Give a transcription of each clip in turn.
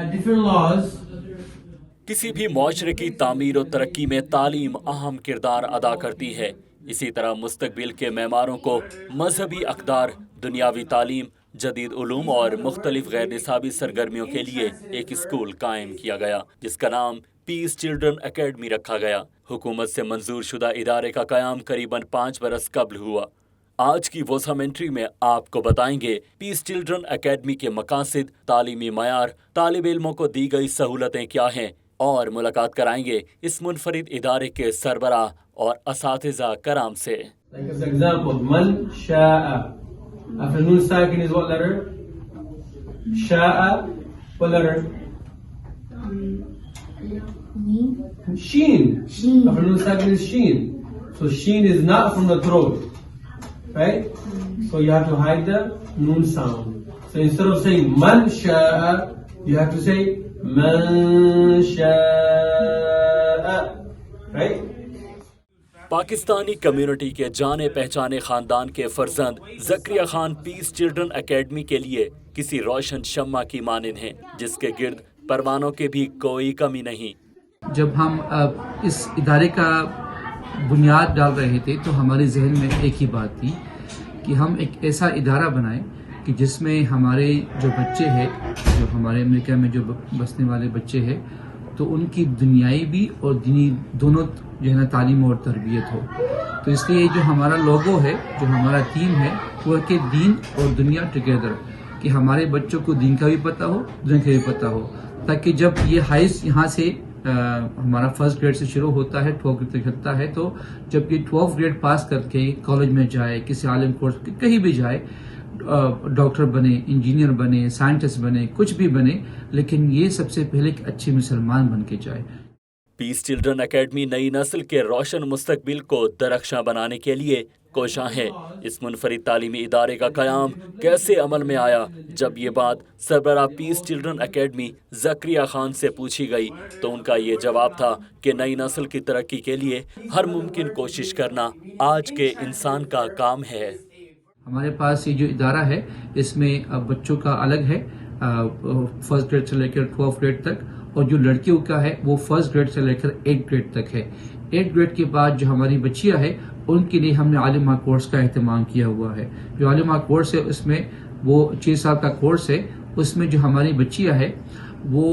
different laws. किसी भी मुआशरे की तामीर और तरक्की में तालीम अहम किरदार अदा करती है। इसी तरह मुस्तकबिल के मेमारों को मजहबी अक़दार, दुनियावी तालीम, जदीद उलूम और मुख्तलिफ गैर निसाबी सरगर्मियों के लिए एक स्कूल कायम किया गया, जिसका नाम पीस चिल्ड्रन एकेडमी रखा गया। हुकूमत से मंजूर शुदा इदारे का क़याम करीबन 5 बरस कबल हुआ। आज की वोसामेंट्री में आपको बताएंगे पीस चिल्ड्रन एकेडमी के मकासद, तालीमी मयार, तालिब इल्मों को दी गई सहूलतें क्या हैं, और मुलाकात कराएंगे इस मुनफरिद इदारे के सरबराह और असातिज़ा कराम से। Like as example, man sha'a. After nun sakin is what letter? Sha'a. What letter? Sheen. After nun sakin is sheen. So sheen is not from the throat, right? So you have to hide the nun sound. So instead of saying man sha'a, you have to say man sha'a, right? Pakistani community के जाने पहचाने खानदान के फर्जंद Zakaria Khan peace children academy के लिए किसी रोशन शम्मा की मानिंद हैं, जिसके गिर्द परवानों के भी कोई कमी नहीं। जब हम इस इदारे का बुनियाद डाल रहे थे तो हमारे जहन में एक ही बात थी कि हम एक ऐसा इदारा बनाएं कि जिसमें हमारे जो बच्चे हैं, जो हमारे अमेरिका में जो बसने वाले बच्चे हैं, तो उनकी दुनियाई भी और दीनी दोनों जो है ना तालीम और तरबियत हो। तो इसलिए जो हमारा लोगो है, जो हमारा थीम है, वो है कि दीन और दुनिया टुगेदर, कि हमारे बच्चों को दीन का भी पता हो, दुनिया का भी पता हो, ताकि जब ये हाइस्ट यहाँ से हमारा फर्स्ट ग्रेड से शुरू होता है, 12 ग्रेड तक चलता है, तो जब ये 12 ग्रेड पास करके कॉलेज में जाए, किसी आलिम कोर्स कहीं भी जाए, डॉक्टर बने, इंजीनियर बने, साइंटिस्ट बने, कुछ भी बने, लेकिन ये सबसे पहले एक अच्छे मुसलमान बन के जाए। पीस चिल्ड्रन एकेडमी नई नस्ल के रोशन मुस्तकबिल को दरख्शां बनाने के लिए कोशां है। इस मुनफरिद तालीमी इदारे का क़याम कैसे अमल में आया? जब ये बात सरबराह peace children academy Zakaria Khan से पूछी गई तो उनका ये जवाब था कि नई नस्ल की तरक्की के लिए हर मुमकिन कोशिश करना आज के इंसान का काम है। हमारे पास ये जो इदारा है, इसमें बच्चों का अलग है, फर्स्ट ग्रेड से लेकर 12 ग्रेड तक, और जो लड़कियों का है वो फर्स्ट ग्रेड से लेकर 8 ग्रेड तक है। 8 ग्रेड के बाद जो हमारी बच्चियां हैं, उनके लिए हमने आलिमा कोर्स का एहतमाम किया हुआ है। जो आलिमा कोर्स है उसमें वो 6 साल का कोर्स है। उसमें जो हमारी बच्चियां है वो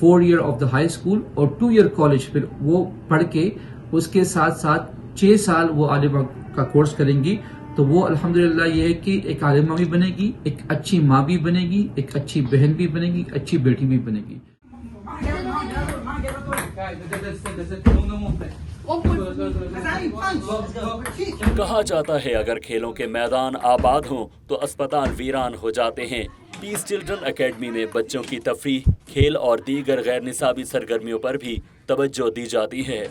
4 year of the high school और 2 ईयर कॉलेज फिर वो पढ़ के उसके साथ साथ 6 साल वो आलिमा का कोर्स करेंगी। तो वो अल्हम्दुलिल्लाह ये है कि एक आलिमा भी बनेगी, एक अच्छी माँ भी बनेगी, एक अच्छी बहन भी बनेगी, एक अच्छी बेटी भी बनेगी। कहा जाता है अगर खेलों के मैदान आबाद हों तो अस्पताल वीरान हो जाते हैं। पीस चिल्ड्रन एकेडमी में बच्चों की तफरीह, खेल और दीगर गैर निसाबी सरगर्मियों पर भी तवज्जो दी जाती है।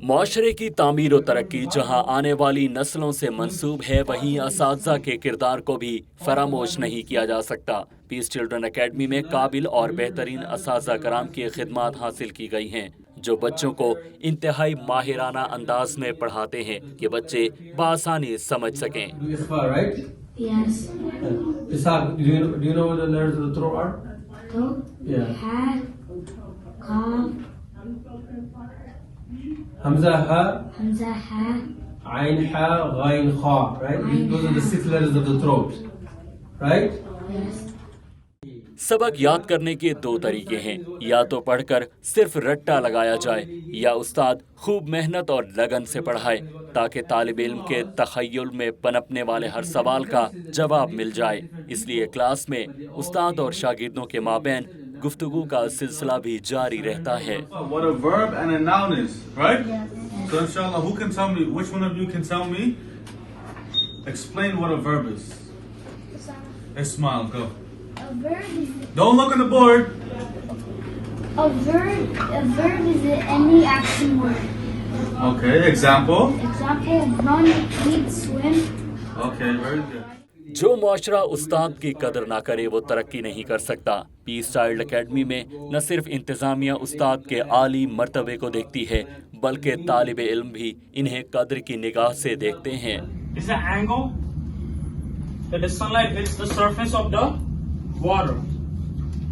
मुआशरे की तामीर और तरक्की जहाँ आने वाली नस्लों से मंसूब है, वहीं असातिज़ा के किरदार को भी फरामोश नहीं किया जा सकता। पीस चिल्ड्रन एकेडमी में काबिल और बेहतरीन असातिज़ा कराम की खिदमात हासिल की गई हैं, जो बच्चों को इंतहाई माहिराना अंदाज में पढ़ाते हैं कि बच्चे बआसानी समझ सकें। Hamza ha, Ain ha, Ghain kha, right? Those are the 6 letters of the throat, right? Yes. सबक याद करने के 2 तरीके हैं, या तो पढ़कर सिर्फ रट्टा लगाया जाए या उस्ताद खूब मेहनत और लगन से पढ़ाए ताकि तालिब इल्म के तखय्युल में पनपने वाले हर सवाल का जवाब मिल जाए। इसलिए क्लास में उस्ताद और शागिर्दों के माबैन गुफ्तगू का सिलसिला भी जारी रहता है। What a verb and a noun is, right? So inshallah, who can tell me, which one of you can tell me, explain what a verb is? Ismail, go. A verb is Don't look on the board. a verb is any action word. Okay, example. Example: run, eat, swim. Okay, very good. जो मुआशरा उस्ताद की कदर ना करे वो तरक्की नहीं कर सकता। पीस चाइल्ड एकेडमी में न सिर्फ इंतजामिया उस्ताद के आली मर्तबे को देखती है, बल्कि तालिब इल्म भी इन्हें कद्र की निगाह से देखते हैं। It's an angle that the sunlight hits the surface of the water.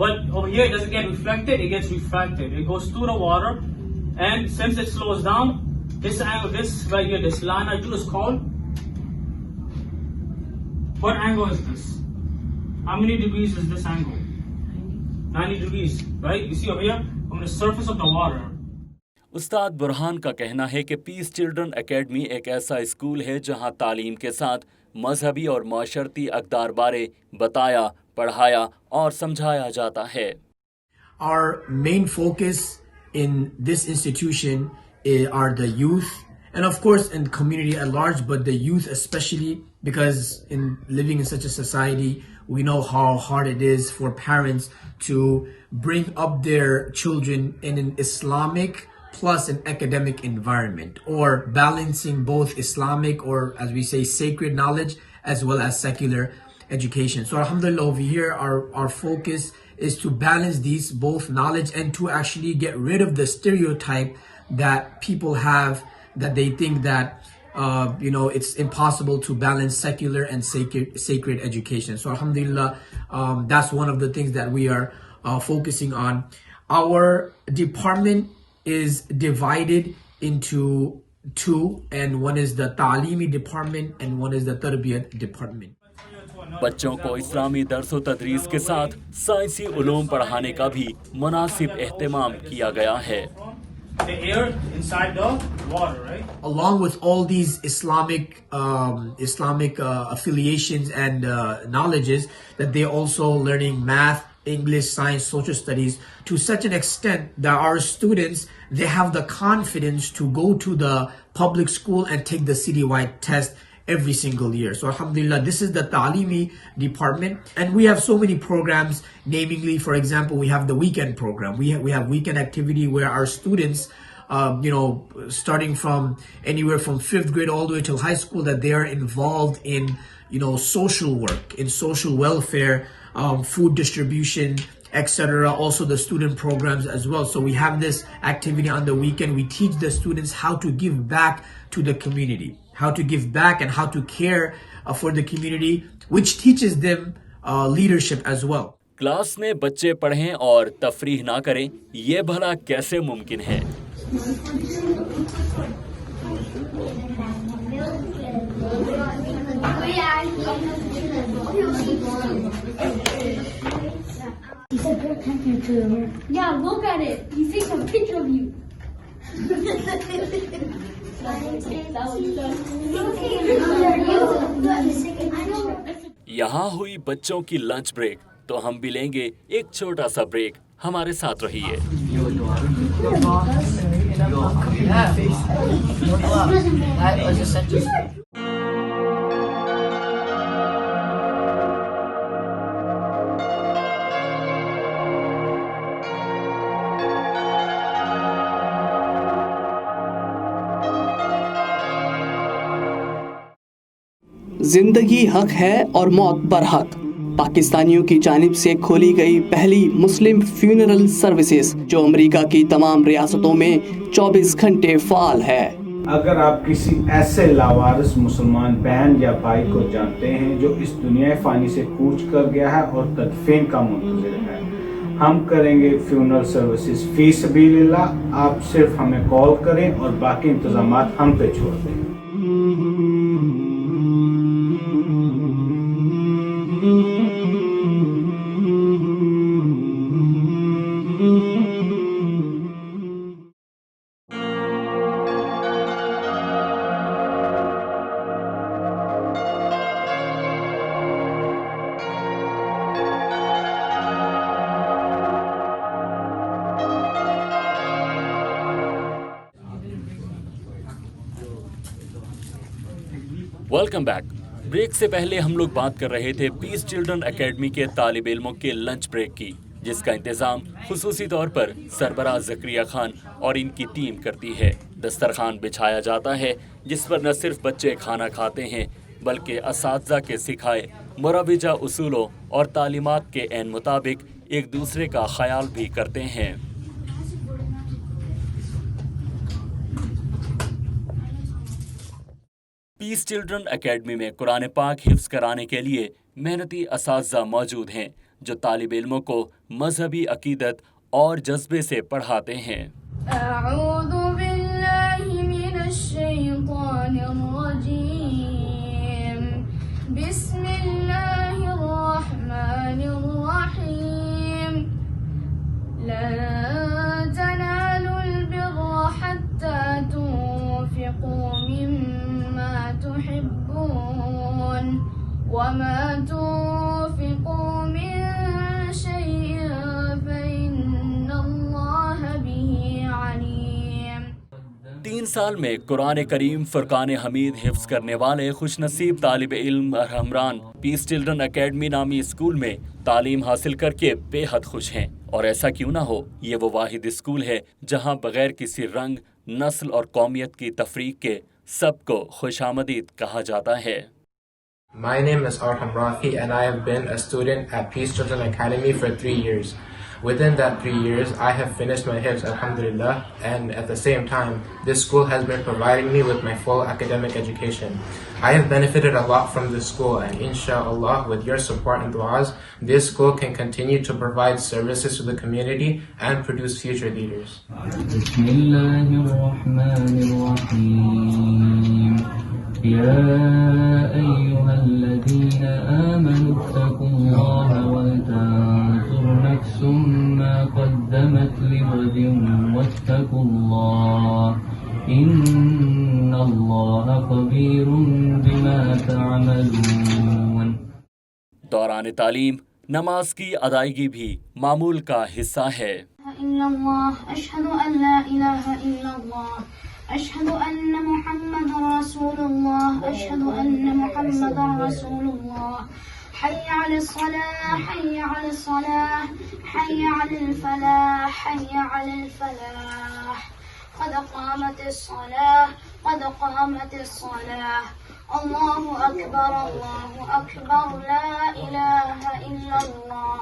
But over here it doesn't get reflected, it gets refracted. It goes through the water, and since it slows down, this angle, this right here, this line I drew is called, what angle is this? How many degrees is this angle? 90 degrees, right? You see over here, on the surface of the water. उस्ताद बुरहान का कहना है कि piece children academy एक ऐसा school है जहां तालीम के साथ मजहबी और माशरती अक़दार बारे बताया, पढ़ाया और समझाया जाता है। Our main focus in this institution are the youth, and of course in the community at large, but the youth especially, because in living in such a society, we know how hard it is for parents to bring up their children in an Islamic plus an academic environment, or balancing both Islamic, or as we say, sacred knowledge as well as secular education. So alhamdulillah, over here our focus is to balance these both knowledge and to actually get rid of the stereotype that people have, that they think that it's impossible to balance secular and sacred education. So alhamdulillah, that's one of the things that we are focusing on. Our department is divided into two, and one is the Ta'aleemi department and one is the Tarbiyat department. बच्चों को इस्लामी दर्स तदरीस के साथ साइंसी उलूम पढ़ाने का भी मुनासिब एहतमाम किया गया है। The air inside the water, right? Along with all these Islamic affiliations and knowledges, that they're also learning math, English, science, social studies, to such an extent that our students, they have the confidence to go to the public school and take the citywide test every single year. So alhamdulillah, this is the Ta'aleemi department, and we have so many programs. Namely, for example, we have the weekend program. We have weekend activity where our students, starting from anywhere from 5th grade all the way till high school, that they are involved in social work, in social welfare, food distribution, etc. Also the student programs as well. So we have this activity on the weekend. We teach the students how to give back to the community, how to give back and how to care for the community, which teaches them leadership as well. Class में बच्चे पढ़ें और तफरीह ना करें, ये भला कैसे मुमकिन है? Yeah, look at it. He's taking a picture of you. यहाँ हुई बच्चों की लंच ब्रेक, तो हम भी लेंगे एक छोटा सा ब्रेक। हमारे साथ रहिए। जिंदगी हक है और मौत बरहक। पाकिस्तानियों की जानिब से खोली गई पहली मुस्लिम फ्यूनरल सर्विसेज, जो अमेरिका की तमाम रियासतों में 24 घंटे फाल है। अगर आप किसी ऐसे लावारिस मुसलमान बहन या भाई को जानते हैं जो इस दुनिया फानी से कूच कर गया है और तदफीन का मुंतज़िर है, हम करेंगे फ्यूनरल सर्विसेज फी सबीलिल्लाह। आप सिर्फ हमें कॉल करें और बाकी इंतजामात हम पे छोड़ दें। Welcome back. ब्रेक से पहले हम लोग बात कर रहे थे पीस चिल्ड्रन एकेडमी के तालिब इल्मों के लंच ब्रेक की, जिसका इंतजाम खुसूसी तौर पर सरबराह ज़करिया खान और इनकी टीम करती है। दस्तरखान बिछाया जाता है जिस पर न सिर्फ बच्चे खाना खाते हैं, बल्कि असातिज़ा के सिखाए मुरव्विजा उसूलों और तालीमात के ऐन मुताबिक एक दूसरे का ख्याल भी करते हैं। पीस चिल्ड्रन एकेडमी में कुरान पाक हिफ्ज कराने के लिए मेहनती असातिज़ा मौजूद हैं जो तालिब इल्मों को मजहबी अकीदत और जज्बे से पढ़ाते हैं। وما تنفقوا من شيء فإن الله به عليم। 3 साल में कुरान करीम फुरकान हमीद हिफ्ज करने वाले खुशनसीब तालिब इल्म हमरान पीस चिल्ड्रन एकेडमी नामी स्कूल में तालीम हासिल करके बेहद खुश हैं। और ऐसा क्यों ना हो, ये वो वाहिद स्कूल है जहां बगैर किसी रंग, नस्ल और कौमियत की तफरीक के सबको खुशामदीद कहा जाता है। My name is Arham Rafi and I have been a student at Peace Children Academy for 3 years. Within that 3 years, I have finished my hifz, alhamdulillah, and at the same time, this school has been providing me with my full academic education. I have benefited a lot from this school and inshallah, with your support and du'as, this school can continue to provide services to the community and produce future leaders. يا أيها الذين آمنوا اتقوا الله ولتنظر نفس ما قدمت لغد واتقوا الله إن الله خبير بما تعملون। दौरान तालीम नमाज की अदायगी भी मामूल का हिस्सा है। أشهد أن محمد رسول الله أشهد أن محمد رسول الله حي على الصلاة حي على الصلاة حي على الفلاح حي على الفلاح قد قامت الصلاة قد قامت الصلاة الله أكبر لا إله إلا الله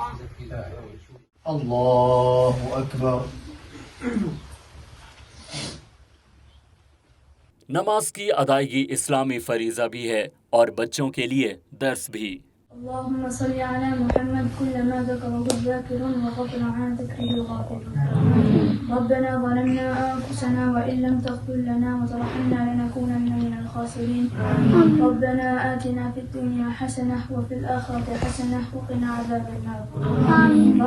الله أكبر। नमाज की अदायगी इस्लामी फरीज़ा भी है और बच्चों के लिए दर्स भी। اللهم صل على محمد كلما ذكره الذاكرون وغفر عن ذكره الغافلون ربنا ظلمنا أنفسنا وإن لم تغفر لنا وترحمنا لنكونن من الخاسرين ربنا آتنا في الدنيا حسنة وفي الآخرة حسنة وقنا عذاب النار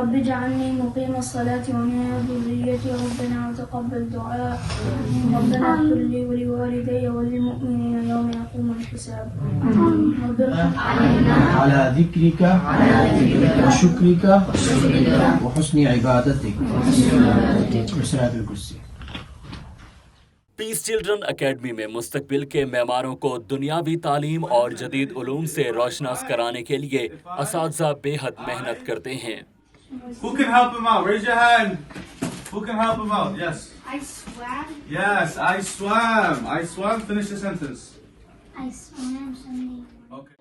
رب اجعلني مقيم الصلاة ومن ذريتي ربنا وتقبل دعاء ربنا اغفر لي ولوالدي وللمؤمنين يوم يقوم الحساب رب ارحمنا على ذكرك وشكرك وحسن عبادتك وسرات الكرسي। पीस चिल्ड्रन एकेडमी में मुस्तकबिल के मेहमानों को दुनियावी तालीम और जदीद उलूम से रोशनास कराने के लिए असातिज़ा बेहद मेहनत करते हैं। Who can help him out? Raise your hand. Who can help him out? Yes. I swam. Yes, I swam. I swam. Finish the sentence. I swam swimming. Okay.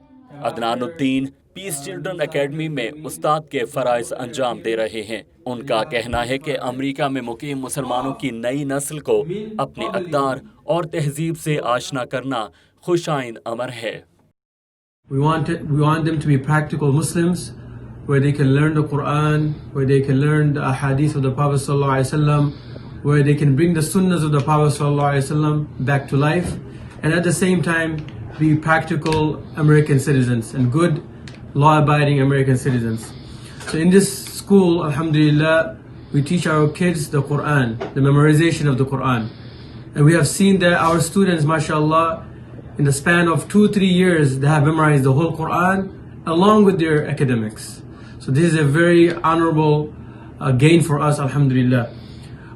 Adnanuddin peace children academy में उस्ताद के फ़राइज़ अंजाम दे रहे हैं। उनका कहना है कि अमेरिका में मुकीम मुसलमानों की नई नस्ल को अपने अक़दार और तहजीब से आशना करना खुशाइन अमर है। We want them to be practical Muslims, where they can learn the Quran, where they can learn the ahadith of the Prophet ﷺ, where they can bring the sunnahs of the Prophet ﷺ back to life, and at the same time be practical American citizens and good law-abiding American citizens. So in this school, alhamdulillah, we teach our kids the Quran, the memorization of the Quran. And we have seen that our students, mashallah, in the span of 2-3 years, they have memorized the whole Quran along with their academics. So this is a very honorable gain for us, alhamdulillah.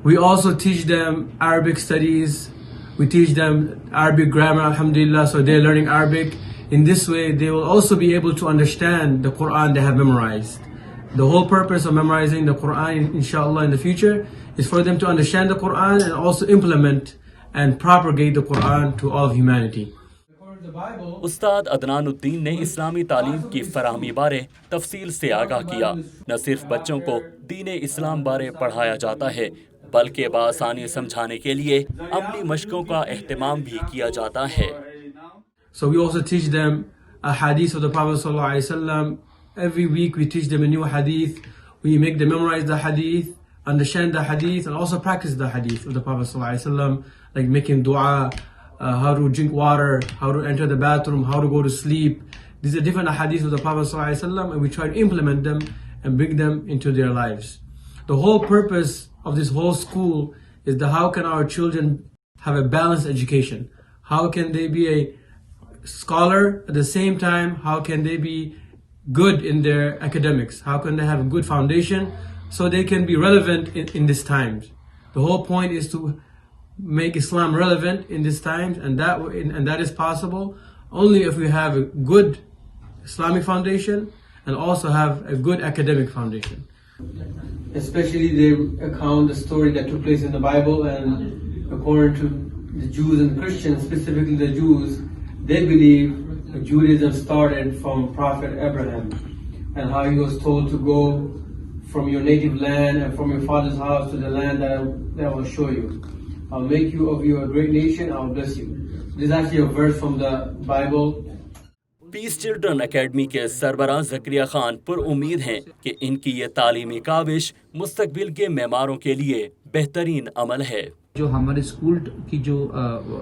We also teach them Arabic studies. We teach them Arabic grammar, alhamdulillah, so they're learning Arabic. In this way, they will also be able to understand the Quran they have memorized. The whole purpose of memorizing the Quran, inshallah, in the future, is for them to understand the Quran and also implement and propagate the Quran to all of humanity. उस्ताद अदनानुद्दीन ने इस्लामी तालीम की फराहमी बारे तफसील से आगाह किया। न सिर्फ बच्चों को दीन इस्लाम बारे पढ़ाया जाता है बल्कि बासानी समझाने के लिए अमली मशकों का एहतमाम भी किया जाता है। So we also teach them a hadith of the Prophet sallallahu alaihi wasallam. Every week we teach them a new hadith. We make them memorize the hadith, understand the hadith, and also practice the hadith of the Prophet sallallahu alaihi wasallam, like making dua, how to drink water, how to enter the bathroom, how to go to sleep. These are different hadiths of the Prophet sallallahu alaihi wasallam, and we try to implement them and bring them into their lives. The whole purpose of this whole school is that how can our children have a balanced education? How can they be a scholar at the same time? How can they be good in their academics? How can they have a good foundation so they can be relevant in these times? The whole point is to make Islam relevant in these times, and that is possible only if we have a good Islamic foundation and also have a good academic foundation. Especially they account the story that took place in the Bible, and according to the Jews and Christians, specifically the Jews, they believe that Judaism started from Prophet Abraham and how he was told to go from your native land and from your father's house to the land that I will show you. I'll make you of you a great nation, I'll bless you. This is actually a verse from the Bible. Peace children academy के सरबराह ज़करिया खान पुरउम्मीद हैं कि इनकी ये तालीमी काविश मुस्तकबिल के मेमारों के लिए बेहतरीन अमल है। जो हमारे स्कूल की जो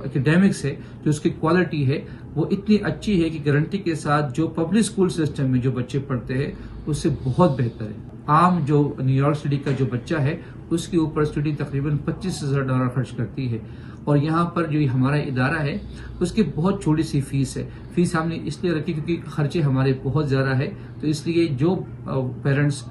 एकेडमिक्स है, जो उसकी क्वालिटी है, वो इतनी अच्छी है कि गारंटी के साथ जो पब्लिक स्कूल सिस्टम में जो बच्चे पढ़ते हैं उससे बहुत बेहतर है। आम जो न्यूयॉर्क सिटी का जो बच्चा है उसके ऊपर स्टडी तकरीबन $25,000 खर्च करती है, और यहाँ पर जो हमारा इदारा है उसकी बहुत छोटी सी फीस है। फीस हमने इसलिए रखी क्योंकि खर्चे हमारे बहुत ज़्यादा है, तो इसलिए जो पेरेंट्स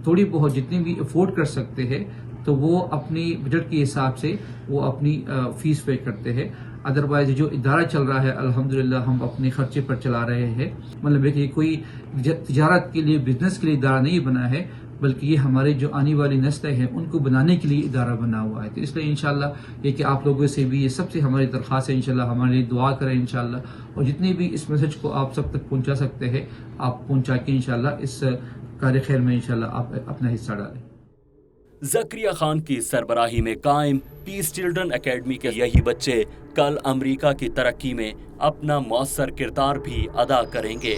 थोड़ी बहुत जितनी भी अफोर्ड कर सकते हैं तो वो अपनी बजट के हिसाब से वो अपनी फीस पे करते हैं। अदरवाइज जो इदारा चल रहा है अल्हम्दुलिल्लाह हम अपने खर्चे पर चला रहे हैं। मतलब है कि कोई तिजारत के लिए, बिजनेस के लिए इदारा नहीं बना है, बल्कि ये हमारे जो आने वाली नस्लें हैं उनको बनाने के लिए इदारा बना हुआ है। तो इसलिए इंशाल्लाह ये कि आप लोगों से भी ये सबसे हमारी दरख्वास्त है, इंशाल्लाह हमारे लिए दुआ करें इंशाल्लाह, और जितने भी इस मैसेज को आप सब तक पहुंचा सकते हैं आप पहुंचा के इंशाल्लाह इस कार्य खैर में इंशाल्लाह आप अपना हिस्सा डालें। ज़करिया खान की सरबराही में कायम पीस चिल्ड्रन एकेडमी के यही बच्चे कल अमेरिका की तरक्की में अपना मौसर किरदार भी अदा करेंगे।